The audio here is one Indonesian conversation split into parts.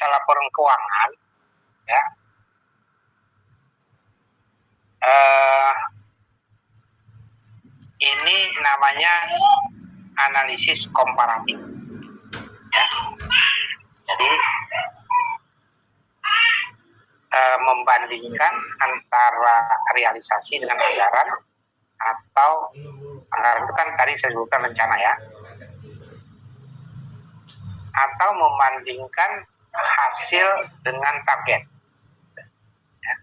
analisa laporan keuangan, ya, ini namanya analisis komparatif. Ya. Jadi membandingkan antara realisasi dengan anggaran, atau anggaran itu kan tadi saya sebutkan rencana, ya, atau membandingkan hasil dengan target, ya.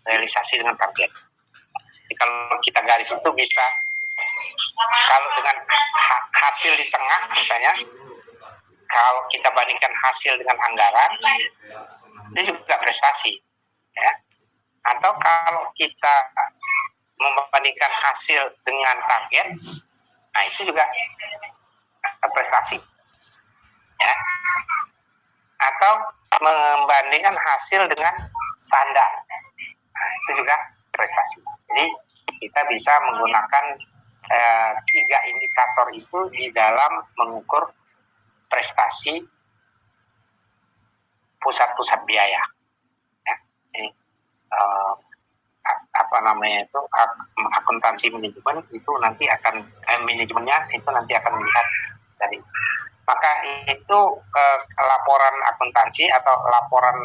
Realisasi dengan target. Jadi kalau kita garis itu bisa, kalau dengan hasil di tengah misalnya, kalau kita bandingkan hasil dengan anggaran, itu juga prestasi, ya. Atau kalau kita membandingkan hasil dengan target, nah itu juga prestasi, ya. Atau membandingkan hasil dengan standar, nah itu juga prestasi. Jadi kita bisa menggunakan 3 indikator itu di dalam mengukur prestasi pusat-pusat biaya, ya. Jadi, akuntansi manajemen itu nanti akan manajemennya itu nanti akan melihat dari, maka itu laporan akuntansi atau laporan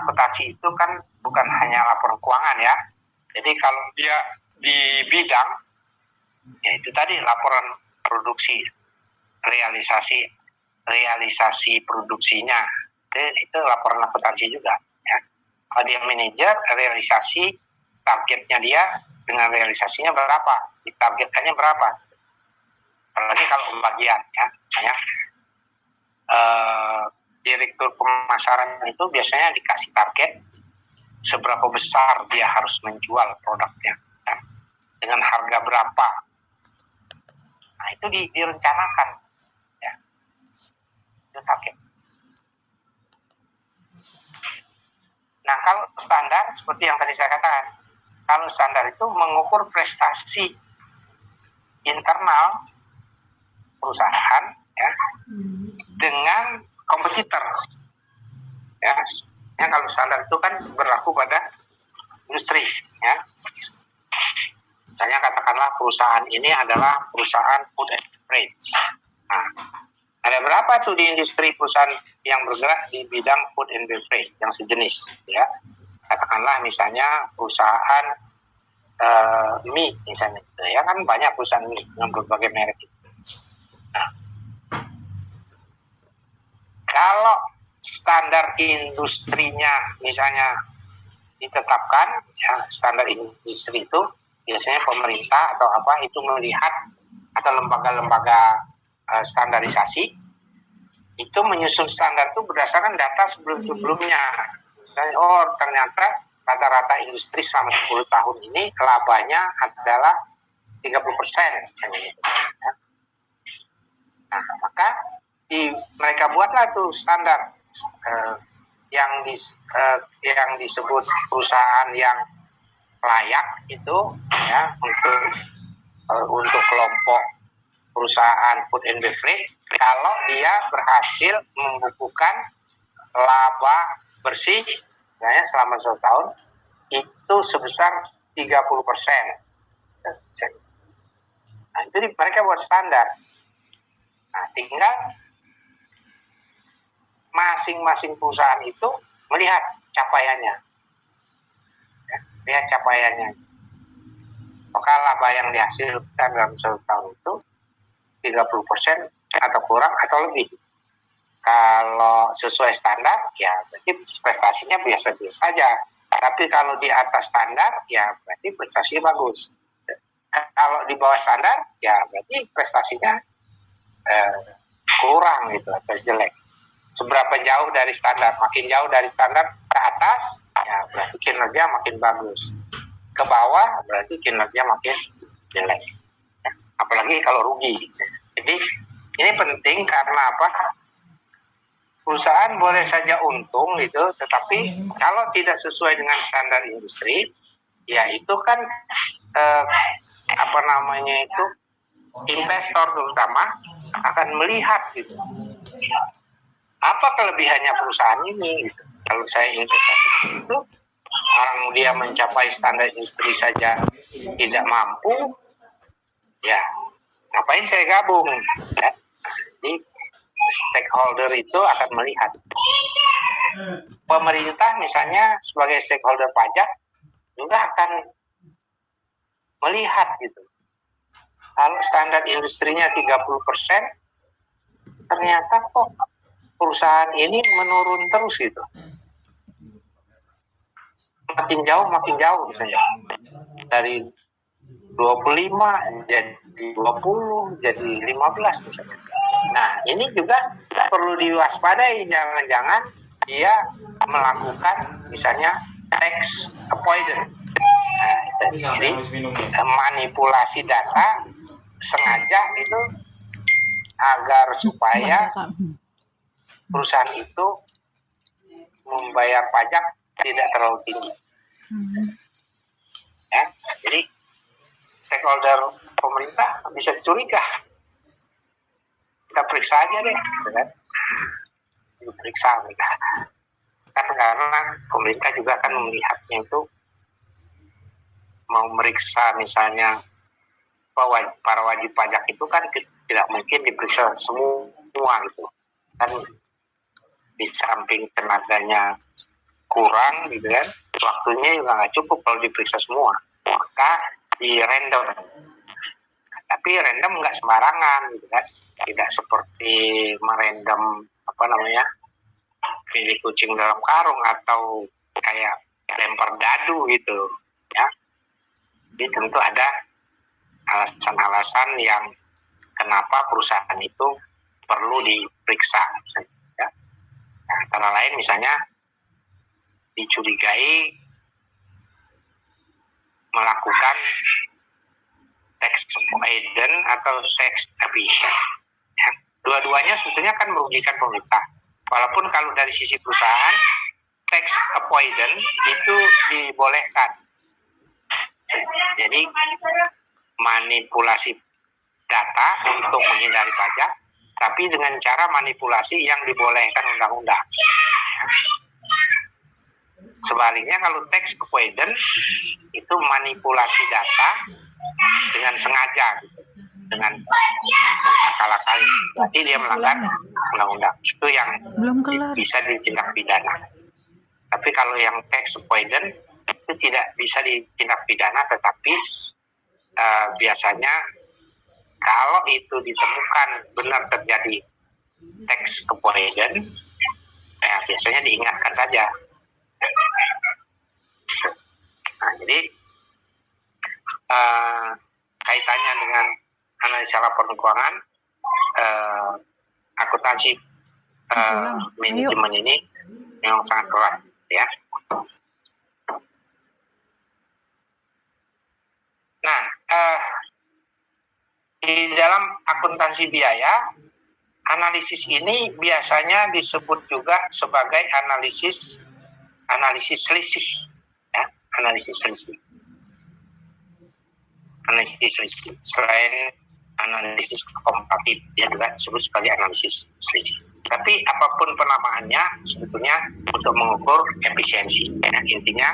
akuntansi itu kan bukan hanya laporan keuangan, ya. Jadi kalau dia di bidang, ya itu tadi laporan produksi, realisasi produksinya, itu laporan akuntansi juga, ya. Kalau dia manajer, realisasi targetnya dia dengan realisasinya berapa, ditargetkannya berapa. Apalagi kalau pembagian, ya, misalnya direktur pemasaran itu biasanya dikasih target seberapa besar dia harus menjual produknya, ya, dengan harga berapa. Nah itu direncanakan, ya, itu target. Nah kalau standar seperti yang tadi saya katakan, kalau standar itu mengukur prestasi internal perusahaan, ya, dengan kompetitor, ya. Kalau standar itu kan berlaku pada industri, ya. Misalnya katakanlah perusahaan ini adalah perusahaan food and beverage. Nah, ada berapa tuh di industri perusahaan yang bergerak di bidang food and beverage yang sejenis, ya. Katakanlah misalnya perusahaan mie misalnya, ya kan banyak perusahaan mie dengan berbagai merek. Nah, kalau standar industrinya misalnya ditetapkan, ya, standar industri itu biasanya pemerintah atau apa itu melihat, atau lembaga-lembaga standarisasi itu menyusun standar itu berdasarkan data sebelum-sebelumnya. Misalnya, oh ternyata rata-rata industri selama 10 tahun ini labanya adalah 30%, misalnya gitu, ya. Nah, maka mereka buatlah tuh standar yang disebut perusahaan yang layak itu, ya, untuk kelompok perusahaan food and beverage kalau dia berhasil membukukan laba bersih misalnya selama 1 tahun itu sebesar 30%. Nah, itu mereka buat standar. Nah, tinggal masing-masing perusahaan itu melihat capaiannya, ya, lihat capaiannya. Maka laba yang dihasilkan dalam 1 tahun itu 30% atau kurang atau lebih. Kalau sesuai standar, ya berarti prestasinya biasa-biasa saja. Tapi kalau di atas standar, ya berarti prestasinya bagus. Kalau di bawah standar, ya berarti prestasinya kurang gitu atau jelek. Seberapa jauh dari standar, makin jauh dari standar ke atas, ya berarti kinerja makin bagus. Ke bawah berarti kinerja makin jelek. Ya, apalagi kalau rugi. Jadi ini penting karena apa? Perusahaan boleh saja untung gitu, tetapi kalau tidak sesuai dengan standar industri, ya itu kan investor terutama akan melihat gitu. apa kelebihannya perusahaan ini gitu. Kalau saya investasi di situ, orang dia mencapai standar industri saja tidak mampu, ya ngapain saya gabung ya? Jadi stakeholder itu akan melihat. Pemerintah misalnya sebagai stakeholder pajak juga akan melihat gitu. Kalau standar industrinya 30%, ternyata kok perusahaan ini menurun terus gitu. Makin jauh misalnya. Dari 25 jadi 20, jadi 15 misalnya. Nah, ini juga perlu diwaspadai, jangan-jangan dia melakukan misalnya tax avoidance. Nah, jadi manipulasi data sengaja itu agar supaya perusahaan itu membayar pajak tidak terlalu tinggi. Ya, jadi stakeholder pemerintah bisa curiga. Kita periksa aja deh, kan? Diperiksa mereka. Karena pemerintah juga akan melihatnya itu mau meriksa misalnya para wajib pajak itu kan tidak mungkin diperiksa semua gitu. Kan di samping tenaganya kurang gitu kan, waktunya juga nggak cukup kalau diperiksa semua. Maka di random. Tapi random nggak sembarangan gitu kan. Tidak seperti merandom pilih kucing dalam karung atau kayak lempar dadu gitu ya. Jadi tentu ada alasan-alasan yang kenapa perusahaan itu perlu diperiksa ya. Nah, antara lain misalnya dicurigai melakukan tax avoidance atau tax evasion ya. Dua-duanya sebetulnya kan merugikan pemerintah. Walaupun kalau dari sisi perusahaan tax avoidance itu dibolehkan. Jadi manipulasi data untuk menghindari pajak, tapi dengan cara manipulasi yang dibolehkan undang-undang. Sebaliknya kalau tax avoidance itu manipulasi data dengan sengaja, dengan akal-akali, berarti dia melanggar undang-undang. Itu yang bisa ditindak pidana. Tapi kalau yang tax avoidance itu tidak bisa ditindak pidana, tetapi biasanya kalau itu ditemukan benar terjadi tax avoidance, biasanya diingatkan saja. Nah, jadi kaitannya dengan analisa laporan keuangan, akuntansi manajemen ini yang sangat erat ya. Nah, di dalam akuntansi biaya, analisis ini biasanya disebut juga sebagai analisis selisih, ya, analisis selisih. Selain analisis komparatif, dia juga disebut sebagai analisis selisih. Tapi apapun penamaannya, sebetulnya untuk mengukur efisiensi. Ya, intinya,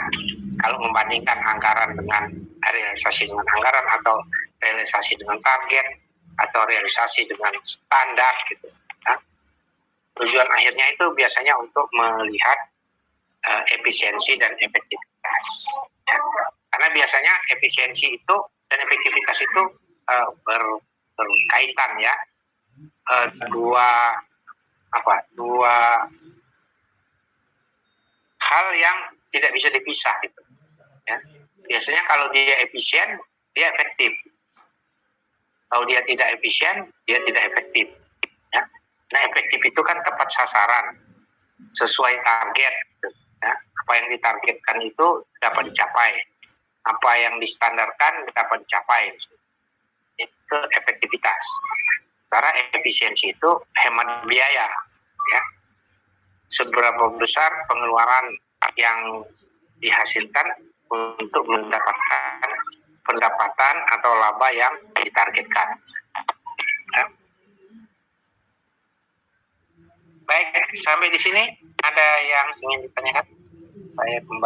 kalau membandingkan anggaran dengan realisasi dengan anggaran, atau realisasi dengan target, atau realisasi dengan standar, gitu. Ya. Tujuan akhirnya itu biasanya untuk melihat efisiensi dan efektivitas. Ya. Karena biasanya efisiensi itu dan efektivitas itu berkaitan ya, dua hal yang tidak bisa dipisah gitu. Ya. Biasanya kalau dia efisien, dia efektif. Kalau dia tidak efisien, dia tidak efektif. Ya. Nah, efektif itu kan tepat sasaran, sesuai target. Gitu. Ya. Apa yang ditargetkan itu dapat dicapai. Apa yang distandarkan dapat dicapai. Itu efektivitas. Karena efisiensi itu hemat biaya. Ya. Seberapa besar pengeluaran yang dihasilkan untuk mendapatkan pendapatan atau laba yang ditargetkan. Ya. Baik, sampai di sini ada yang ingin ditanyakan? Saya kembali.